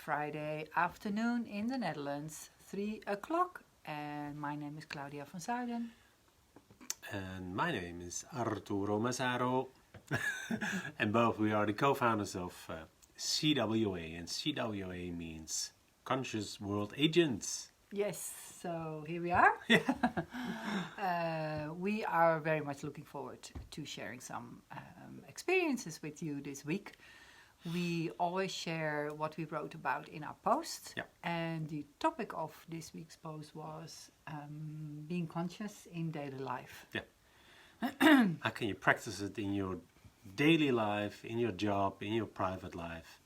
Friday afternoon in the Netherlands, 3 o'clock. And my name is Claudia van Zuiden. And my name is Arturo Massaro. And both we are the co-founders of CWA. And CWA means Conscious World Agents. Yes, so here we are. We are very much looking forward to sharing some experiences with you this week. We always share what we wrote about in our posts. Yeah. And the topic of this week's post was being conscious in daily life. Yeah. How can you practice it in your daily life, in your job, in your private life?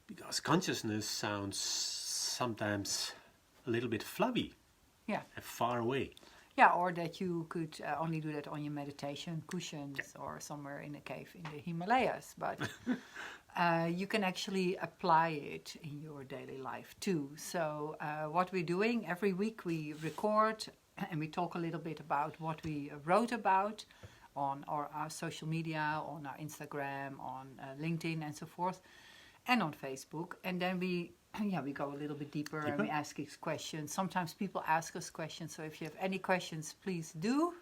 Because consciousness sounds sometimes a little bit flabby. Yeah. And far away. Yeah, or that you could only do that on your meditation cushions or somewhere in a cave in the Himalayas. But you can actually apply it in your daily life too. So what we're doing, every week we record and we talk a little bit about what we wrote about on our social media, on our Instagram, on LinkedIn and so forth, and on Facebook. And then we go a little bit deeper and we ask us questions. Sometimes people ask us questions, so if you have any questions, please do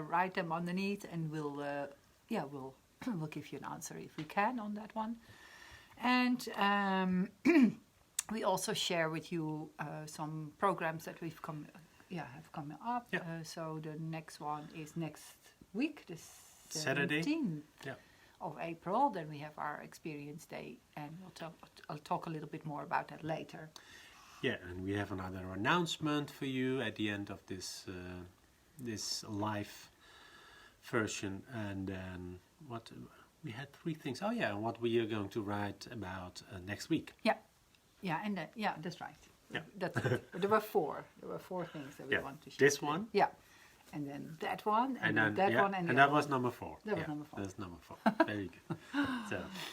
write them underneath, and we'll give you an answer if we can on that one. And we also share with you some programs that have come up. Yeah. So the next one is next week, the Saturday. 17th. Yeah. Of April. Then we have our experience day, and I'll talk a little bit more about that later. Yeah, and we have another announcement for you at the end of this live version. And then what we had 3 things. Oh yeah, and what we are going to write about next week. Yeah, that's right. Yeah. That's it. There were 4. There were 4 things that we want to share. This one. Yeah. And then that one, and then that one, and that was number 4. That was number 4. That's number 4. Very good.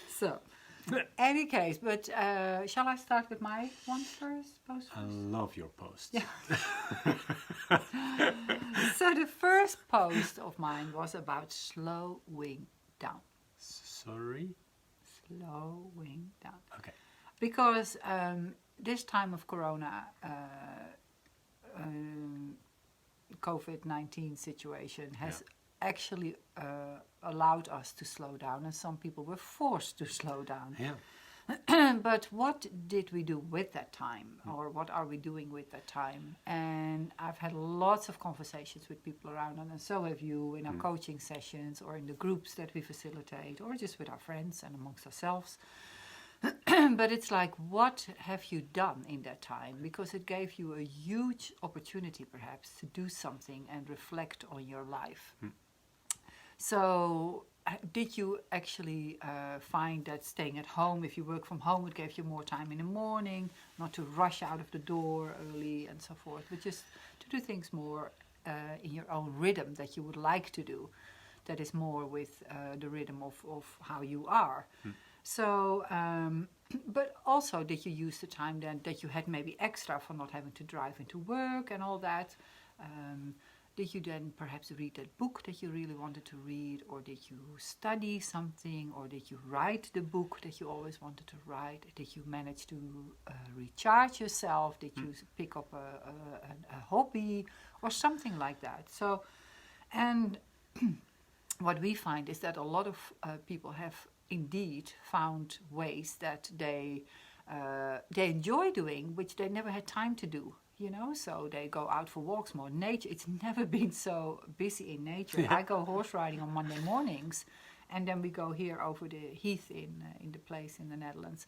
So, any case, but shall I start with my one first? Post I first? love your posts. Yeah. So the first post of mine was about slowing down. Sorry? Slowing down. Okay. Because this time of Corona, COVID-19 situation has actually allowed us to slow down, and some people were forced to slow down. Yeah. But what did we do with that time, or what are we doing with that time? And I've had lots of conversations with people around, and so have you, in our coaching sessions or in the groups that we facilitate, or just with our friends and amongst ourselves. But it's like, what have you done in that time? Because it gave you a huge opportunity, perhaps, to do something and reflect on your life. So, did you actually find that staying at home, if you work from home, it gave you more time in the morning, not to rush out of the door early and so forth, but just to do things more in your own rhythm that you would like to do, that is more with the rhythm of how you are. So, but also did you use the time then that you had maybe extra for not having to drive into work and all that? Did you then perhaps read that book that you really wanted to read, or did you study something, or did you write the book that you always wanted to write? Did you manage to recharge yourself? Did you pick up a hobby or something like that? So, and what we find is that a lot of people have indeed found ways that they enjoy doing, which they never had time to do. So they go out for walks more. Nature, it's never been so busy in nature. Yeah. I go horse riding on Monday mornings, and then we go here over the heath in the place in the Netherlands.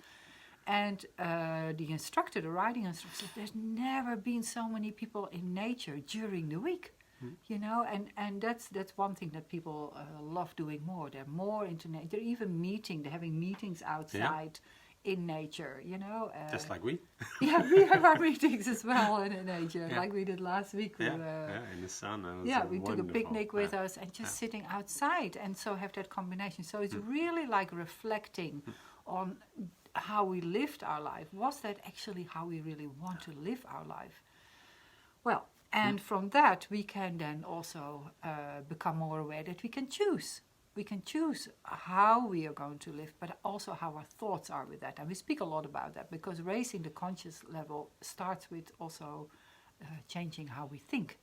And the riding instructor said, there's never been so many people in nature during the week. And that's one thing that people love doing more. They're more into nature. They're even they're having meetings outside in nature, Just like we. Yeah, we have our meetings as well in nature, like we did last week. In the sun. We took a picnic with us and just sitting outside, and so have that combination. So it's really like reflecting on how we lived our life. Was that actually how we really want to live our life? Well, and from that we can then also become more aware that we can choose. We can choose how we are going to live, but also how our thoughts are with that. And we speak a lot about that because raising the conscious level starts with also changing how we think.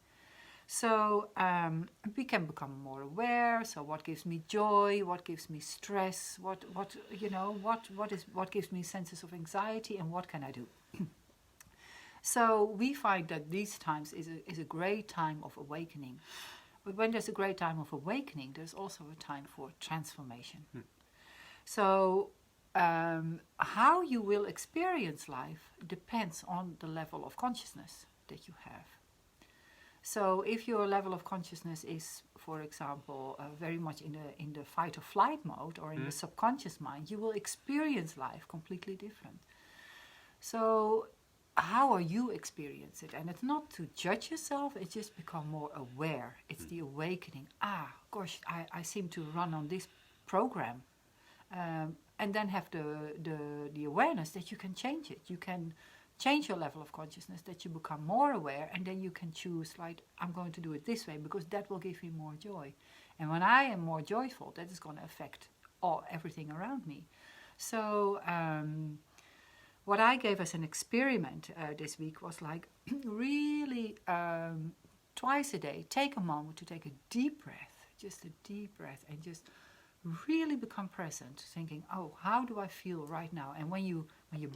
So we can become more aware. So what gives me joy? What gives me stress? What gives me senses of anxiety? And what can I do? So we find that these times is a great time of awakening. But when there's a great time of awakening, there's also a time for transformation. So how you will experience life depends on the level of consciousness that you have. So if your level of consciousness is, for example, very much in the fight or flight mode or in the subconscious mind, you will experience life completely different. So how are you experiencing it? And it's not to judge yourself, it's just become more aware. It's the awakening. Gosh, I seem to run on this program. And then have the awareness that you can change it. You can change your level of consciousness, that you become more aware, and then you can choose, like, I'm going to do it this way because that will give me more joy. And when I am more joyful, that is going to affect everything around me. So what I gave as an experiment this week was like really twice a day, take a moment to take a deep breath, just a deep breath, and just really become present, thinking, how do I feel right now? And when you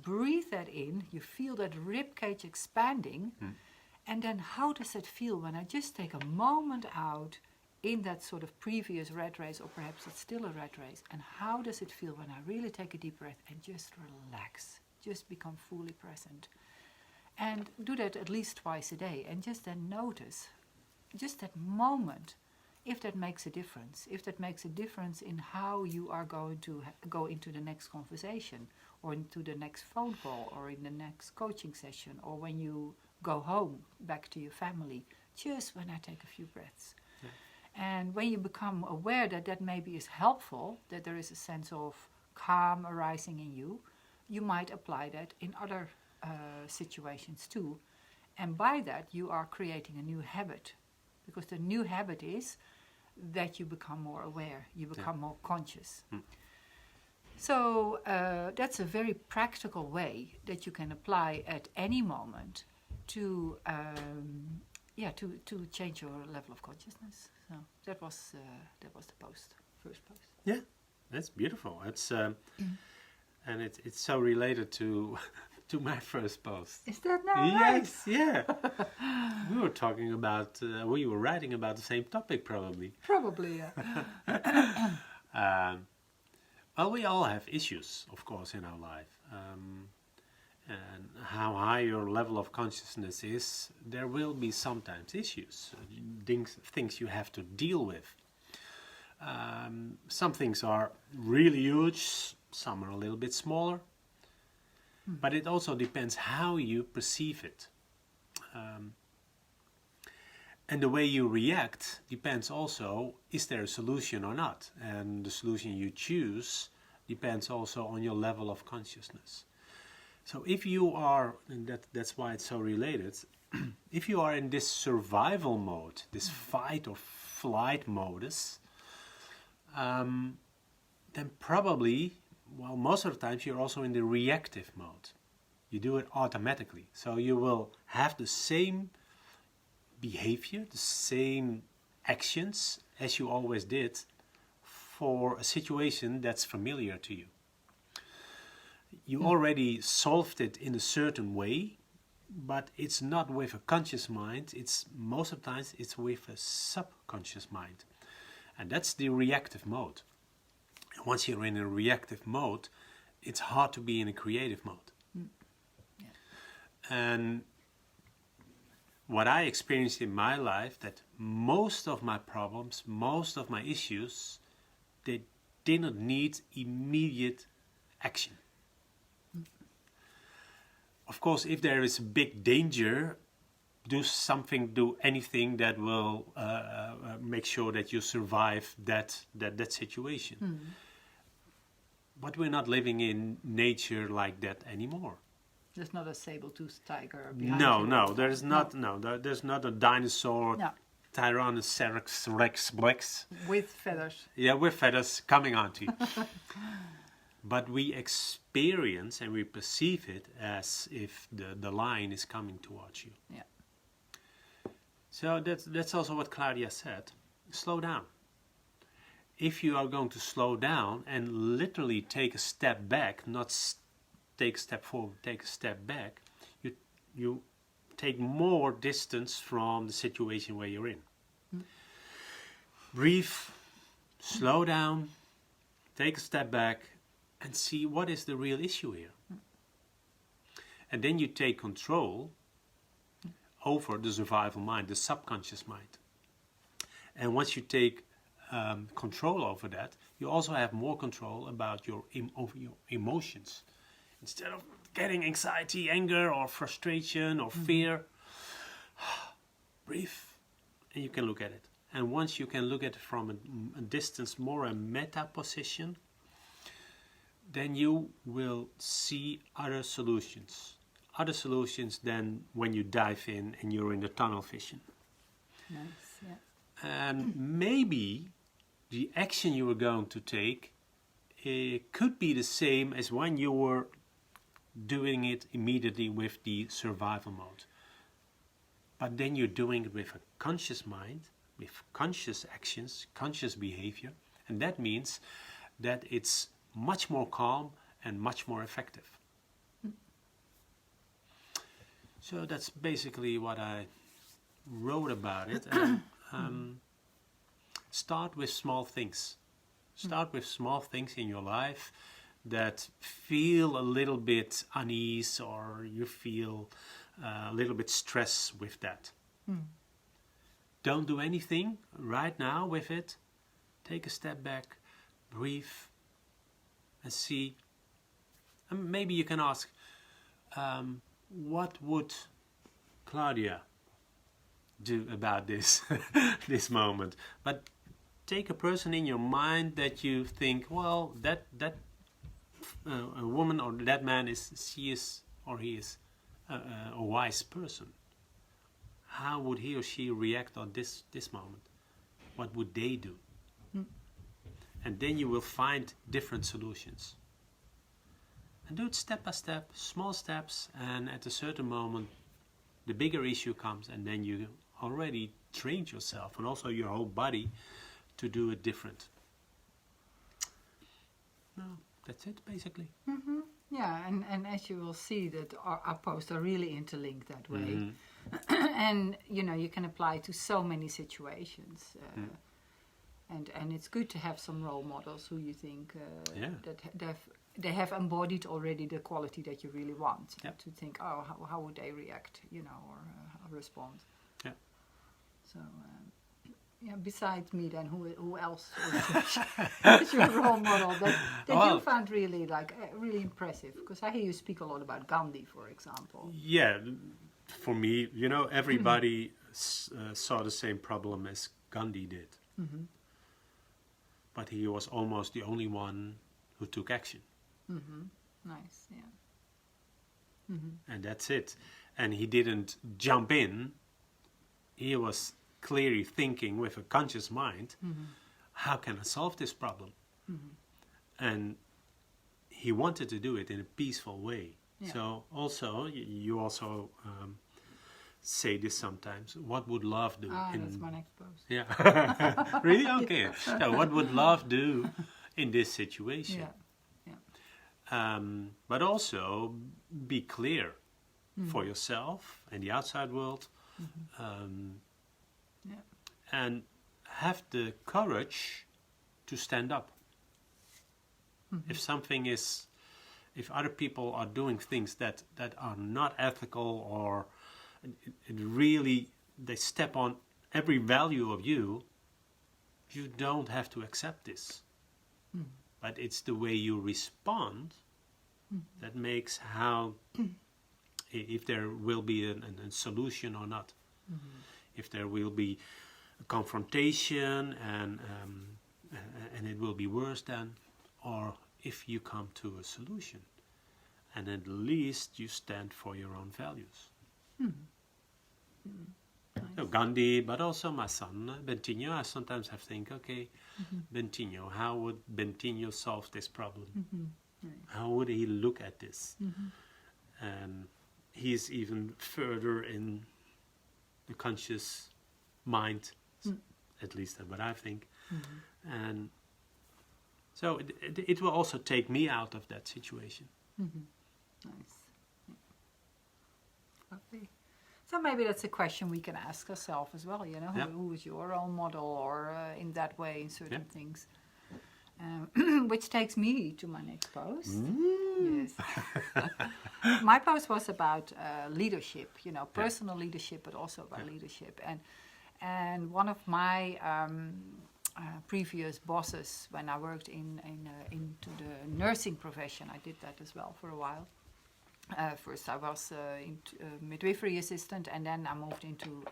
breathe that in, you feel that rib cage expanding, and then how does it feel when I just take a moment out in that sort of previous rat race, or perhaps it's still a rat race, and how does it feel when I really take a deep breath and just relax, just become fully present? And do that at least twice a day, and just then notice, just that moment, if that makes a difference, in how you are going to go into the next conversation, or into the next phone call, or in the next coaching session, or when you go home back to your family, just when I take a few breaths. Yeah. And when you become aware that maybe is helpful, that there is a sense of calm arising in you, you might apply that in other situations too. And by that, you are creating a new habit, because the new habit is that you become more aware, you become more conscious. So that's a very practical way that you can apply at any moment to change your level of consciousness. So that was the first post. Yeah, that's beautiful. It's and it's so related to to my first post. Is that now right? Yes, yeah. We were talking about, we were writing about the same topic, probably. Probably, yeah. Well, we all have issues, of course, in our life. And how high your level of consciousness is, there will be sometimes issues, things you have to deal with. Some things are really huge, some are a little bit smaller. But it also depends how you perceive it. And the way you react depends also, is there a solution or not? And the solution you choose depends also on your level of consciousness. So if you are, and that's why it's so related, if you are in this survival mode, this fight or flight modus, then probably, well, most of the times you're also in the reactive mode. You do it automatically. So you will have the same behavior, the same actions as you always did for a situation that's familiar to you. You already solved it in a certain way, but it's not with a conscious mind. It's most of the times it's with a subconscious mind. And that's the reactive mode. Once you're in a reactive mode, it's hard to be in a creative mode. Yeah. And what I experienced in my life, that most of my problems, most of my issues, they didn't need immediate action. Of course, if there is a big danger, do anything that will make sure that you survive that situation. But we're not living in nature like that anymore. There's not a saber-toothed tiger behind you. No, there's not. No, there's not a dinosaur Tyrannosaurus Rex. With feathers. Yeah, with feathers coming onto you. But we experience and we perceive it as if the lion is coming towards you. Yeah. So that's also what Claudia said. Slow down. If you are going to slow down and literally take a step back, not take a step forward, take a step back, you take more distance from the situation where you're in. Breathe, slow down, take a step back, and see what is the real issue here. And then you take control over the survival mind, the subconscious mind. And once you take control over that, you also have more control about over your emotions. Instead of getting anxiety, anger, or frustration, or fear, breathe, and you can look at it. And once you can look at it from a distance, more a meta position, then you will see other solutions. Other solutions than when you dive in and you're in the tunnel vision. Nice, yeah. And maybe the action you were going to take could be the same as when you were doing it immediately with the survival mode. But then you're doing it with a conscious mind, with conscious actions, conscious behavior, and that means that it's much more calm and much more effective. So that's basically what I wrote about it. And, start with small things. Start with small things in your life that feel a little bit unease, or you feel a little bit stress with that. Don't do anything right now with it. Take a step back, breathe, and see. And maybe you can ask, what would Claudia do about this this moment? But take a person in your mind that you think, well, that a woman or that man he is a wise person. How would he or she react on this moment? What would they do? And then you will find different solutions. And do it step by step, small steps, and at a certain moment, the bigger issue comes, and then you already trained yourself and also your whole body to do it different. No, that's it, basically. Yeah, and as you will see, that our posts are really interlinked that way. And, you can apply to so many situations. And it's good to have some role models who you think that they have embodied already the quality that you really want. Yep. To think, oh, how would they react, or respond. Yeah. So, besides me, then who else is your role model that you found really really impressive? Because I hear you speak a lot about Gandhi, for example. Yeah, for me, everybody saw the same problem as Gandhi did. But he was almost the only one who took action. Nice, yeah. And that's it. And he didn't jump in. He was clearly thinking with a conscious mind, how can I solve this problem? And he wanted to do it in a peaceful way. Yeah. So also, you also say this sometimes, what would love do? That's my next post. Yeah. Really? Okay. So what would love do in this situation? Yeah. But also be clear for yourself and the outside world, and have the courage to stand up. If other people are doing things that are not ethical, or it really they step on every value of you, you don't have to accept this. But it's the way you respond that makes if there will be a solution or not. If there will be a confrontation and it will be worse then, or if you come to a solution and at least you stand for your own values. So Gandhi, but also my son, Bentinho. I sometimes have think, okay, Bentinho, how would Bentinho solve this problem? How would he look at this? And he's even further in the conscious mind, at least that's what I think. And so it will also take me out of that situation. Nice. Lovely. So maybe that's a question we can ask ourselves as well, you know, who is your role model or in that way in certain things. Which takes me to my next post. Yes. My post was about leadership, you know, personal leadership, but also about leadership. And one of my previous bosses, when I worked into the nursing profession, I did that as well for a while. First I was midwifery assistant, and then I moved into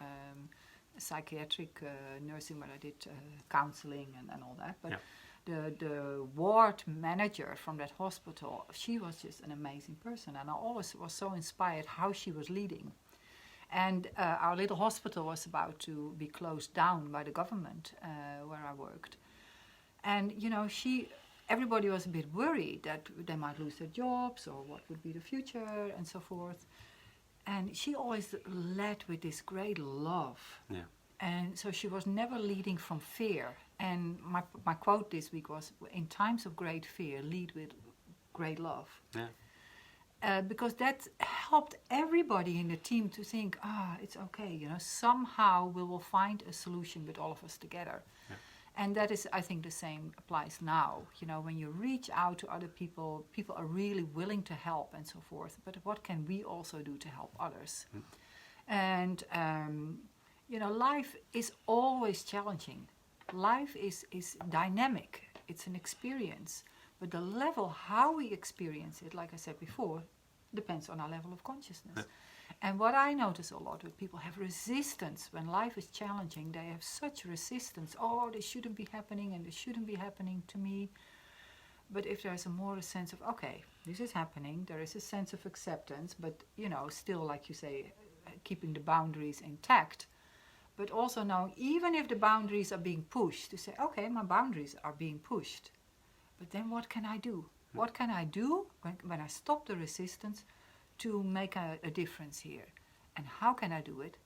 psychiatric nursing, where I did counseling and all that. But the ward manager from that hospital, she was just an amazing person, and I always was so inspired how she was leading. And our little hospital was about to be closed down by the government where I worked. And, you know, everybody was a bit worried that they might lose their jobs or what would be the future and so forth. And she always led with this great love. Yeah. And so she was never leading from fear. And my quote this week was, in times of great fear, lead with great love. Yeah. Because that helped everybody in the team to think, it's okay, you know, somehow we will find a solution with all of us together. Yeah. And that is, I think, the same applies now. You know, when you reach out to other people, people are really willing to help and so forth. But what can we also do to help others? And, you know, life is always challenging. Life is dynamic. It's an experience. But the level how we experience it, like I said before, depends on our level of consciousness. Yeah. And what I notice a lot with people have resistance. When life is challenging, they have such resistance. Oh, this shouldn't be happening and this shouldn't be happening to me. But if there's a sense of, okay, this is happening, there is a sense of acceptance, but, you know, still, like you say, keeping the boundaries intact. But also knowing, even if the boundaries are being pushed, to say, okay, my boundaries are being pushed. But then what can I do? What can I do when I stop the resistance to make a difference here? And how can I do it?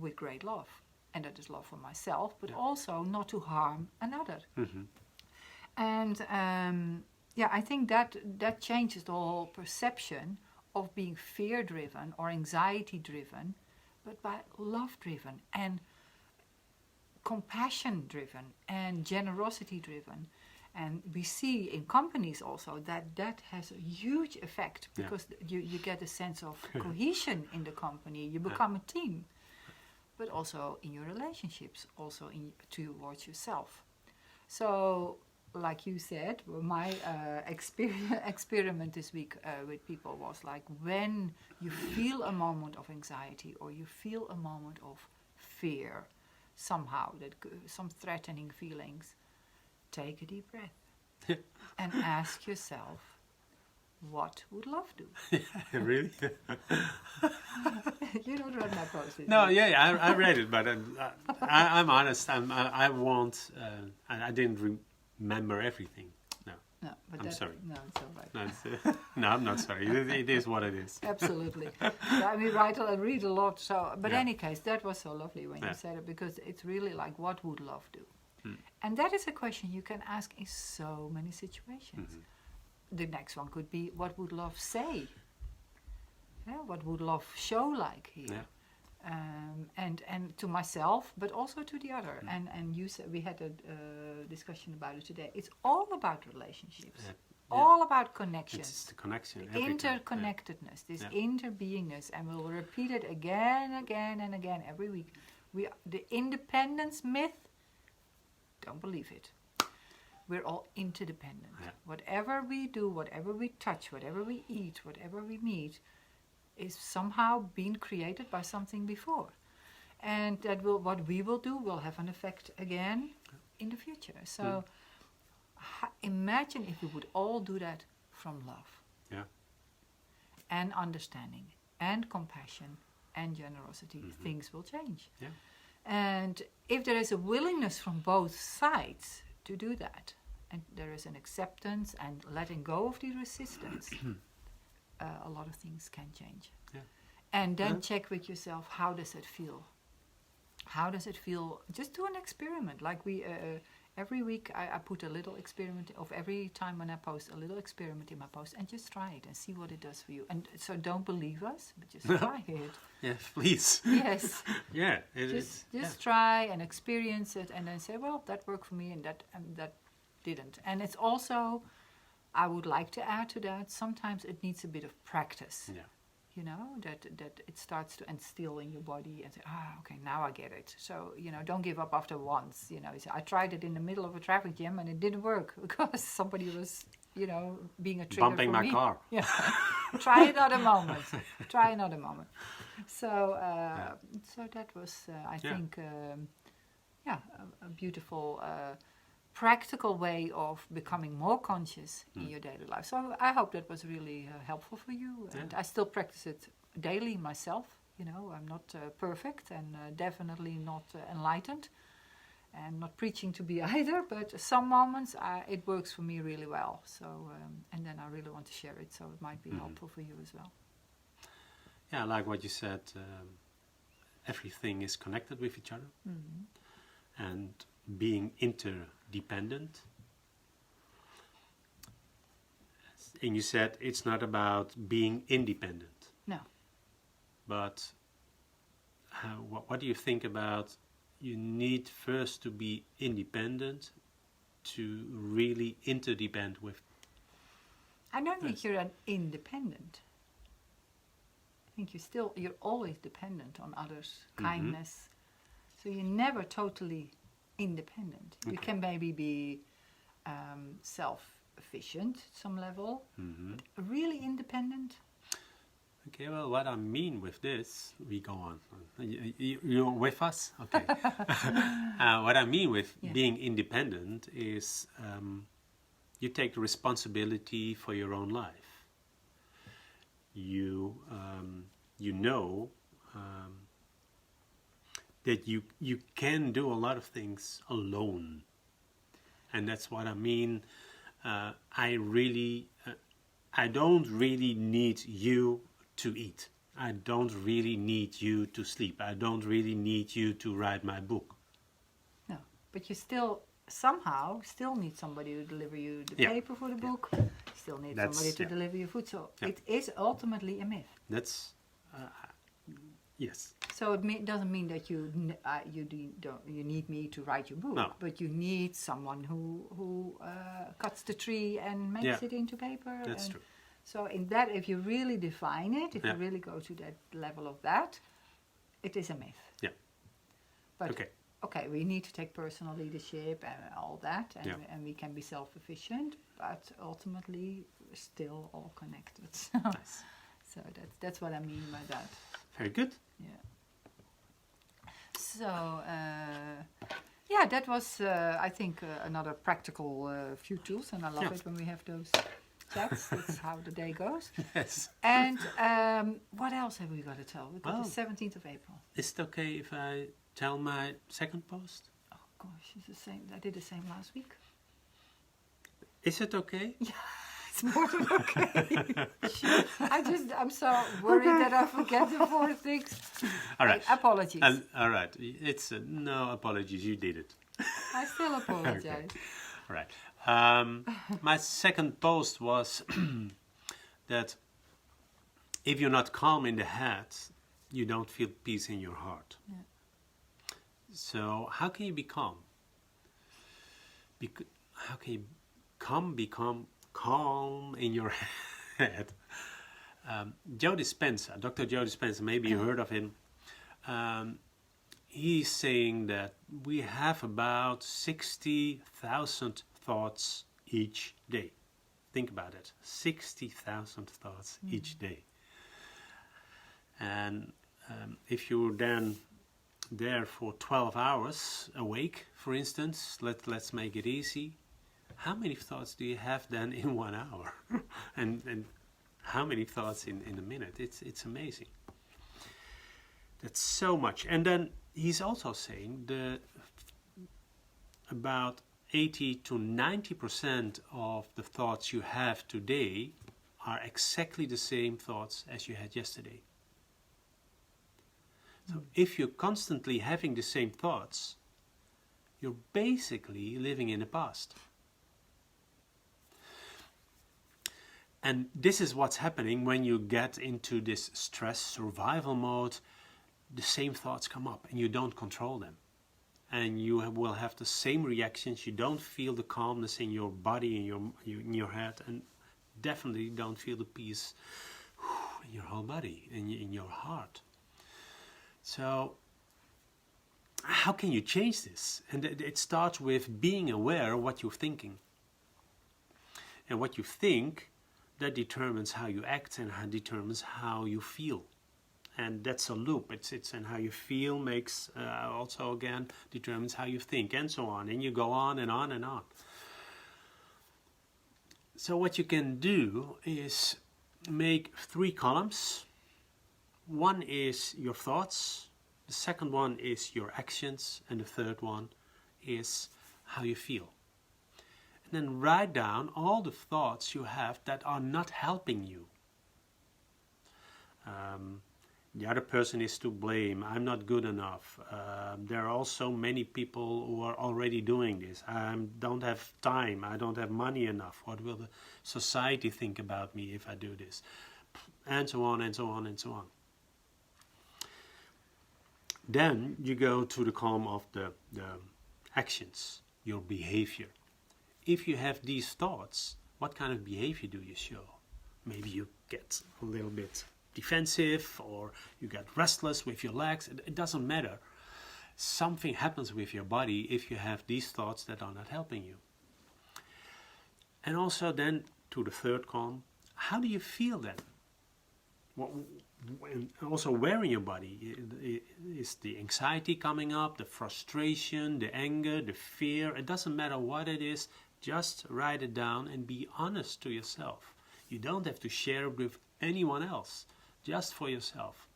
With great love. And that is love for myself, but also not to harm another. And I think that changes the whole perception of being fear-driven or anxiety-driven, but by love-driven and compassion-driven and generosity-driven. And we see in companies also that has a huge effect, because you get a sense of cohesion in the company. You become a team, but also in your relationships, also towards yourself. So, like you said, my experiment this week with people was like, when you feel a moment of anxiety or you feel a moment of fear, somehow, some threatening feelings, take a deep breath and ask yourself, what would love do? Really? You don't read my post, did No, you? I read it, but I'm honest. I won't. I didn't remember everything. No, but I'm sorry. No, it's all right. No, I'm not sorry. It is what it is. Absolutely. I mean, I read a lot. So, but in any case, that was so lovely when you said it, because it's really like, what would love do? And that is a question you can ask in so many situations. The next one could be, what would love say? Yeah, what would love show like here? And to myself, but also to the other. And you said, we had a discussion about it today. It's all about relationships. All about connections. It's the connection. Interconnectedness, this interbeingness. And we'll repeat it again and again every week. The independence myth, don't believe it. We're all interdependent. Whatever we do, whatever we touch, whatever we eat, whatever we meet, is somehow being created by something before. And what we will do will have an effect again in the future. So imagine if we would all do that from love. And understanding and compassion and generosity, things will change. Yeah. And if there is a willingness from both sides to do that, and there is an acceptance and letting go of the resistance, a lot of things can change. Yeah. And then check with yourself, how does it feel? How does it feel? Just do an experiment. Like we, every week I put a little experiment of every time when I post a little experiment in my post, and just try it and see what it does for you. And so don't believe us, but just try it. Yeah, please. Yes. Yeah. Just try and experience it, and then say, well, that worked for me, and that didn't. And it's also, I would like to add to that, sometimes it needs a bit of practice. Yeah. You know, that it starts to instill in your body and say, okay, now I get it. So, you know, don't give up after once. You know, you say, I tried it in the middle of a traffic jam and it didn't work because somebody was, you know, being a trigger Bumping for my me. car. Yeah. Try another moment. Try another moment. So, so that was, I think, a beautiful practical way of becoming more conscious in your daily life. So I hope that was really helpful for you. And I still practice it daily myself. You know, I'm not perfect and definitely not enlightened. And not preaching to be either, but some moments it works for me really well. So, and then I really want to share it, so it might be helpful for you as well. Yeah, I like what you said. Everything is connected with each other. And being interdependent. And you said it's not about being independent. No. But what do you think about you need first to be independent to really interdepend with? I don't think you're an independent. I think you're always dependent on others, kindness. So you're never totally independent. You can maybe be self-efficient at some level, but really independent. Okay, well, what I mean with this, we go on. You're with us? Okay. What I mean with being independent is you take the responsibility for your own life. You know that you can do a lot of things alone. And that's what I mean. I don't really need you to eat. I don't really need you to sleep. I don't really need you to write my book. No, but you somehow need somebody to deliver you the paper for the book. You still need somebody to deliver you food. So it is ultimately a myth. That's yes. So it doesn't mean that you need me to write your book, but you need someone who cuts the tree and makes it into paper. That's true. So in that, if you really define it, if you really go to that level of that, it is a myth. Yeah. But okay, we need to take personal leadership and all that, and we can be self-efficient, but ultimately we're still all connected. So, Nice. So that's what I mean by that. Very good. Yeah. So that was I think another practical few tools, and I love it when we have those chats. That's how the day goes. Yes. And what else have we got to tell? We've got the 17th of April. Is it okay if I tell my second post? Oh gosh, it's the same. I did the same last week. Is it okay? Yeah, it's more than okay. Sure. I'm so worried that I forget the 4 things. All right. Apologies. All right. It's no apologies. You did it. I still apologize. All right. My second post was that if you're not calm in the head, you don't feel peace in your heart. Yeah. So how can you be calm? How can you become calm in your head? Joe Dispenza, Dr. Joe Dispenza, maybe you heard of him. He's saying that we have about 60,000 thoughts each day. Think about it, 60,000 thoughts each day. And if you're then there for 12 hours awake, for instance, let's make it easy. How many thoughts do you have then in 1 hour? and how many thoughts in a minute? It's amazing. That's so much. And then he's also saying about 80 to 90% of the thoughts you have today are exactly the same thoughts as you had yesterday. So if you're constantly having the same thoughts, you're basically living in the past. And this is what's happening when you get into this stress survival mode. The same thoughts come up and you don't control them. And you will have the same reactions. You don't feel the calmness in your body, in your head, and definitely don't feel the peace in your whole body, in your heart. So how can you change this? And it starts with being aware of what you're thinking. And what you think, that determines how you act and determines how you feel. And that's a loop. It's and how you feel makes also again determines how you think, and so on. And you go on and on and on. So what you can do is make 3 columns. One is your thoughts, the second one is your actions, and the third one is how you feel. And then write down all the thoughts you have that are not helping you. The other person is to blame. I'm not good enough. There are also many people who are already doing this. I don't have time. I don't have money enough. What will the society think about me if I do this? And so on and so on and so on. Then you go to the column of the actions, your behavior. If you have these thoughts, what kind of behavior do you show? Maybe you get a little bit defensive, or you get restless with your legs. It doesn't matter. Something happens with your body if you have these thoughts that are not helping you. And also then to the third column, how do you feel then? And also where in your body is the anxiety coming up, the frustration, the anger, the fear? It doesn't matter what it is, just write it down and be honest to yourself. You don't have to share it with anyone else, just for yourself.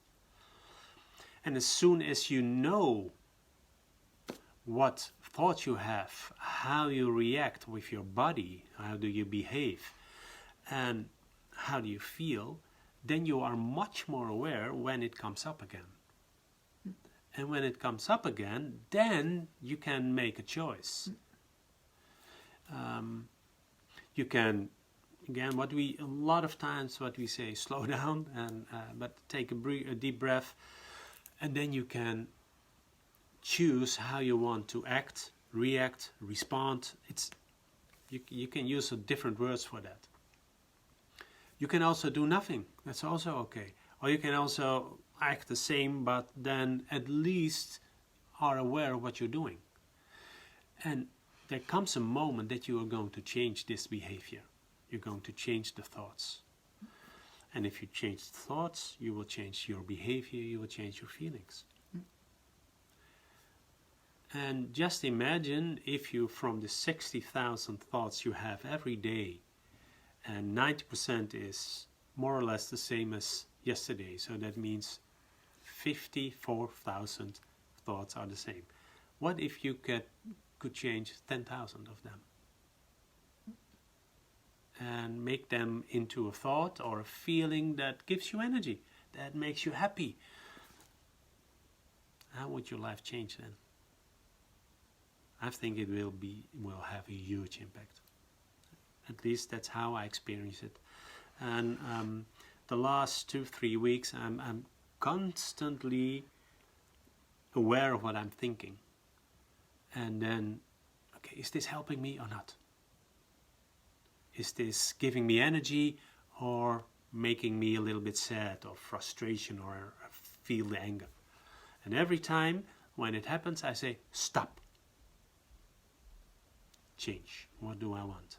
And as soon as you know what thoughts you have, how you react with your body, how do you behave, and how do you feel, then you are much more aware when it comes up again. And when it comes up again, then you can make a choice. You can, again, a lot of times what we say, slow down, but take a deep breath, and then you can choose how you want to act, react, respond. You can use different words for that. You can also do nothing. That's also okay. Or you can also act the same, but then at least are aware of what you're doing. And there comes a moment that you are going to change this behavior. You're going to change the thoughts. And if you change the thoughts, you will change your behavior, you will change your feelings. And just imagine if you, from the 60,000 thoughts you have every day, and 90% is more or less the same as yesterday. So that means 54,000 thoughts are the same. What if you could change 10,000 of them? And make them into a thought or a feeling that gives you energy, that makes you happy. How would your life change then? I think it will have a huge impact. At least that's how I experience it. And the last 2-3 weeks, I'm constantly aware of what I'm thinking. And then, okay, is this helping me or not? Is this giving me energy or making me a little bit sad or frustration or feel the anger? And every time when it happens, I say, stop. Change. What do I want?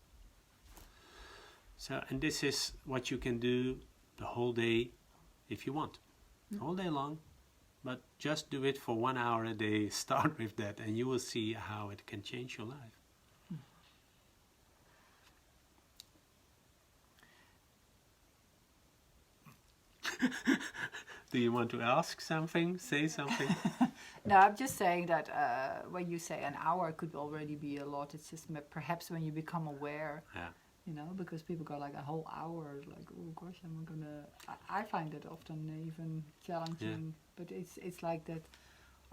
So, and this is what you can do the whole day if you want. All day long. But just do it for 1 hour a day. Start with that and you will see how it can change your life. Do you want to ask something? Say something? No, I'm just saying that when you say an hour could already be a lot. It's just perhaps when you become aware, Yeah. you know, because people go like a whole hour, like, oh gosh, I'm gonna. I find it often even challenging, but it's like that.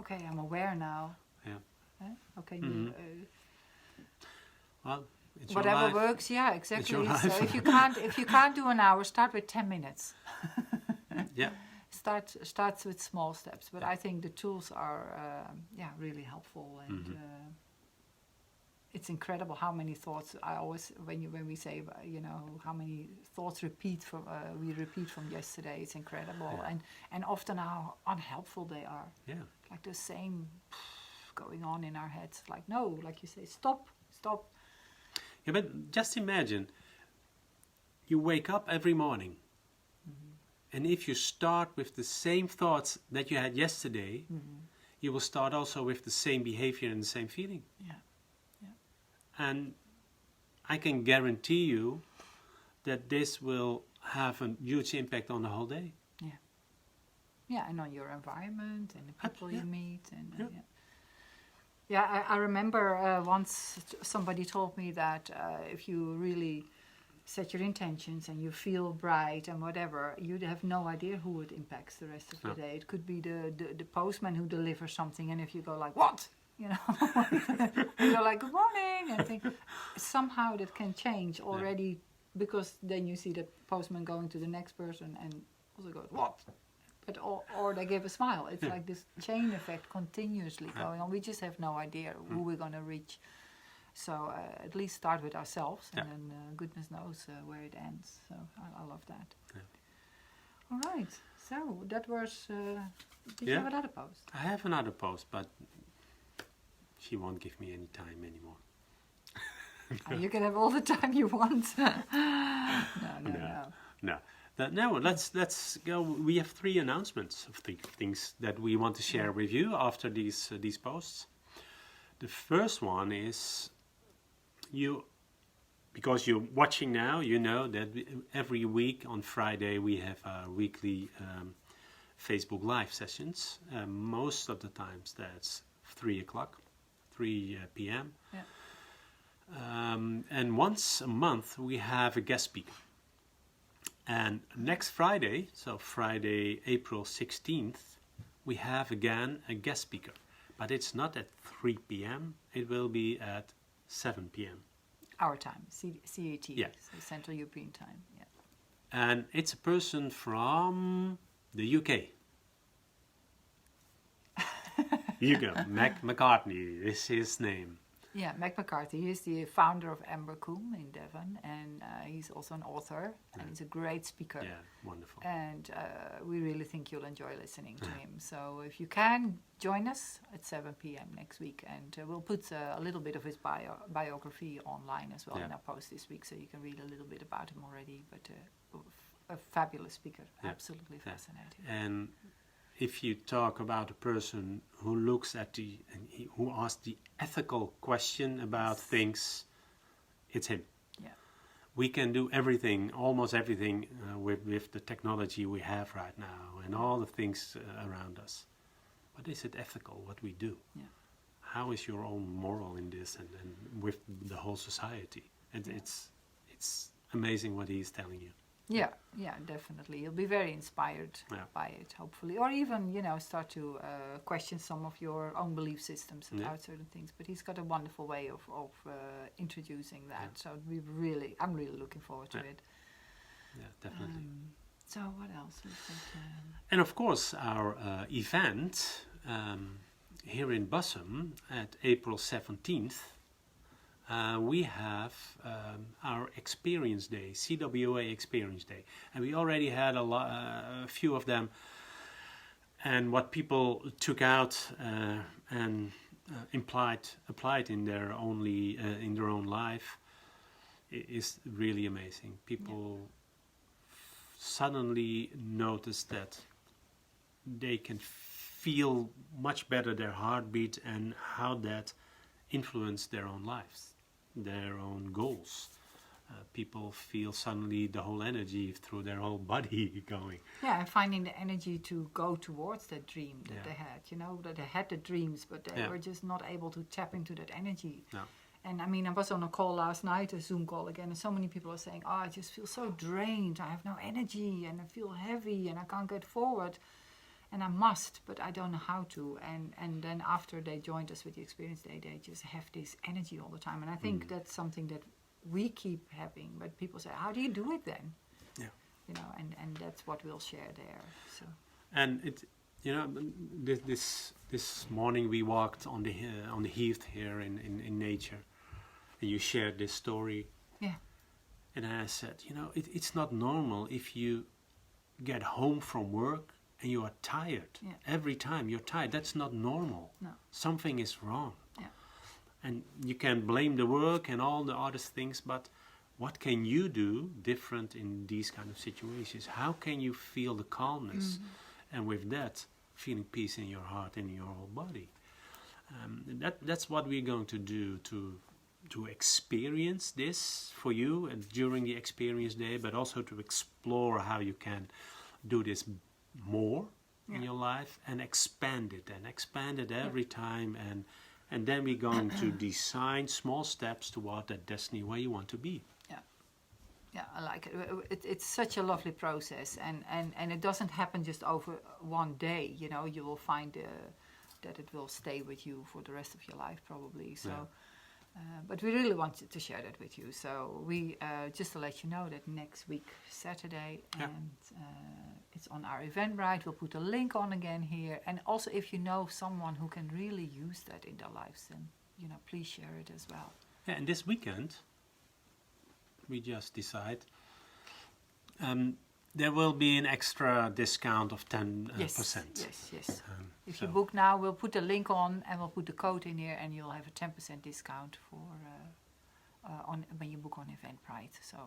Okay, I'm aware now. Yeah. Okay. Mhm. Well, it's your Whatever life. works, yeah, exactly. your So life. if you can't do an hour, start with 10 minutes. Yeah. Starts with small steps, but I think the tools are really helpful, and it's incredible how many thoughts I always when we say how many thoughts we repeat from yesterday. It's incredible, and often how unhelpful they are. Yeah. Like the same going on in our heads. Like no, like you say, stop. Yeah, but just imagine you wake up every morning, and if you start with the same thoughts that you had yesterday, you will start also with the same behavior and the same feeling. Yeah. And I can guarantee you that this will have a huge impact on the whole day. Yeah, and on your environment and the people you meet. And I remember once somebody told me that if you really set your intentions and you feel bright and whatever, you'd have no idea who it impacts the rest of the day. It could be the postman who delivers something, and if you go like, what? You know, you go like, good morning, and think somehow that can change already, because then you see the postman going to the next person and also goes, what? But or they give a smile. It's like this chain effect continuously going on. We just have no idea who we're going to reach. So at least start with ourselves, and then goodness knows where it ends. So I love that. Yeah. All right. So that was. Did you have another post? I have another post, but she won't give me any time anymore. You can have all the time you want. No. No, let's go. We have 3 announcements of things that we want to share with you after these posts. The first one is because you're watching now, you know that every week on Friday we have our weekly Facebook Live sessions. Most of the times that's 3 p.m. Yeah. And once a month we have a guest speaker. And next Friday, so Friday, April 16th, we have again a guest speaker. But it's not at 3 p.m., it will be at 7 p.m. Our time, CAT, Yeah. so Central European Time. Yeah. And it's a person from the UK. Hugo McCartney is his name. Yeah, Mac McCarthy. He's the founder of Amber Coombe in Devon, and he's also an author, and he's a great speaker. Yeah, wonderful. And we really think you'll enjoy listening to him. So if you can, join us at 7 p.m. next week, and we'll put a little bit of his biography online as well in our post this week, so you can read a little bit about him already. But a fabulous speaker, absolutely fascinating. And if you talk about a person who looks at who asks the ethical question about things, it's him. Yeah. We can do everything, almost everything, with the technology we have right now and all the things around us. But is it ethical what we do? Yeah. How is your own moral in this and with the whole society? And it's amazing what he's telling you. Yeah, definitely. You'll be very inspired by it, hopefully. Or even, start to question some of your own belief systems about certain things. But he's got a wonderful way of introducing that. So I'm really looking forward to it. Yeah, definitely. So what else? And of course, our event here in Bussum at April 17th, we have our Experience Day, CWA Experience Day, and we already had a few of them. And what people took out and applied in their own life is really amazing. People suddenly notice that they can feel much better their heartbeat and how that influenced their own lives, their own goals, people feel suddenly the whole energy through their whole body going. Yeah, and finding the energy to go towards that dream that Yeah. they had, that they had the dreams, but they Yeah. were just not able to tap into that energy. No. And I mean, I was on a call last night, a Zoom call again, and so many people are saying, I just feel so drained, I have no energy, and I feel heavy, and I can't get forward. And I must, but I don't know how to. And then after they joined us with the Experience Day, they just have this energy all the time. And I think that's something that we keep having. But people say, how do you do it then? Yeah. And that's what we'll share there. So. And this morning we walked on the heath here in nature, and you shared this story. Yeah. And I said, it's not normal if you get home from work and you are tired. Yeah. Every time you're tired. That's not normal. No. Something is wrong. Yeah. And you can blame the work and all the other things, but what can you do different in these kind of situations? How can you feel the calmness, and with that, feeling peace in your heart and in your whole body? That's what we're going to do to experience this for you and during the Experience Day, but also to explore how you can do this more in your life and expand it every time, and then we're going to design small steps toward that destiny where you want to be. Yeah, I like it. It's such a lovely process, and it doesn't happen just over one day. You will find that it will stay with you for the rest of your life probably. So. Yeah. But we really wanted to share that with you. So we, just to let you know that next week, Saturday, and it's on our Eventbrite. We'll put a link on again here. And also if you know someone who can really use that in their lives, then, please share it as well. Yeah, and this weekend, we just decide, there will be an extra discount of 10%. Yes. If you book now, we'll put the link on and we'll put the code in here, and you'll have a 10% discount for when you book on Eventbrite. So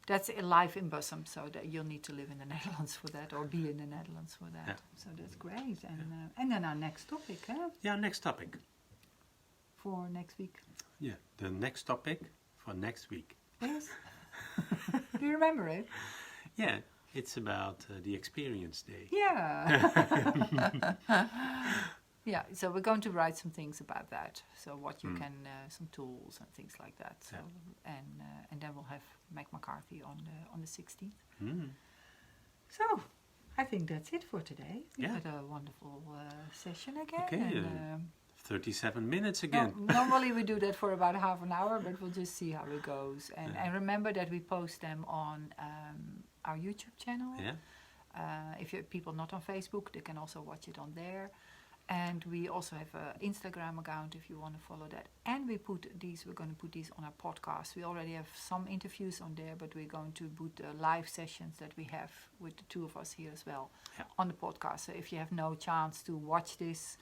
that's live in Bussum, so that you'll need to live in the Netherlands for that, or be in the Netherlands for that. Yeah. So that's great. And then our next topic, Yeah, next topic. for next week. Yeah, the next topic for next week. Yes. Do you remember it? Yeah, it's about the Experience Day. Yeah. Yeah, so we're going to write some things about that. So what you can, some tools and things like that. So and then we'll have Meg McCarthy on the 16th. So I think that's it for today. We had a wonderful session again. Okay, And, 37 minutes again. Normally we do that for about half an hour, but we'll just see how it goes. And remember that we post them on our YouTube channel. Yeah. If you have people not on Facebook, they can also watch it on there. And we also have an Instagram account if you want to follow that. And we're going to put these on our podcast. We already have some interviews on there, but we're going to put the live sessions that we have with the two of us here as well on the podcast. So if you have no chance to watch this,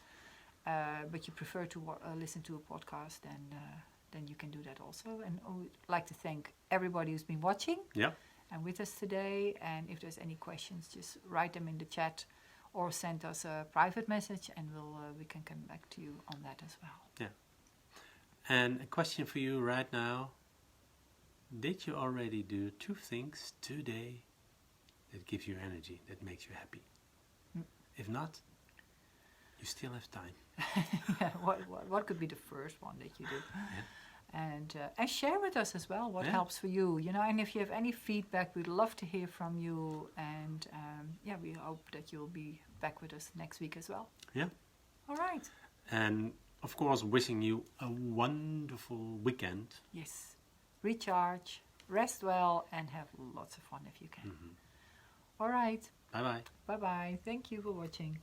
but you prefer to listen to a podcast, then you can do that also. And I would like to thank everybody who's been watching and with us today. And if there's any questions, just write them in the chat or send us a private message, and we can come back to you on that as well. Yeah. And a question for you right now. Did you already do 2 things today that give you energy, that makes you happy? If not, you still have time. Yeah, what could be the first one that you do? And share with us as well what helps for you. And if you have any feedback, we'd love to hear from you. And we hope that you'll be back with us next week as well. Yeah. All right. And of course, wishing you a wonderful weekend. Yes. Recharge, rest well, and have lots of fun if you can. All right. Bye-bye. Bye-bye. Thank you for watching.